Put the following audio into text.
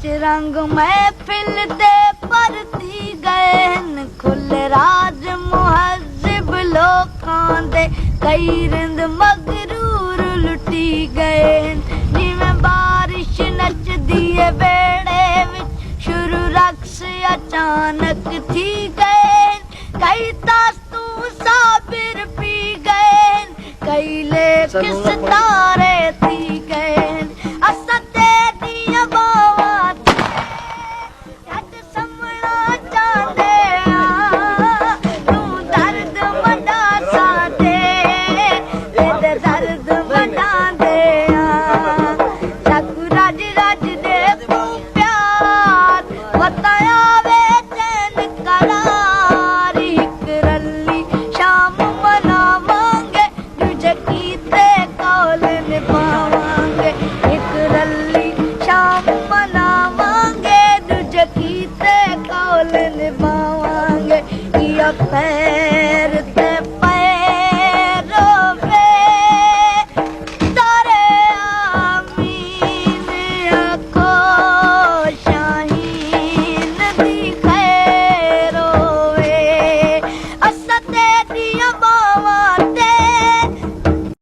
विच रंग महफिल दे परती गए न खुल राज मुहज्जिब लोकां दे कई रिंद मगरूर लुटी गए जिवें बारिश नचदी है बेड़े विच शुरू रक्स अचानक थी गए कई तास्तू साबिर पी गए कई लेख सितारे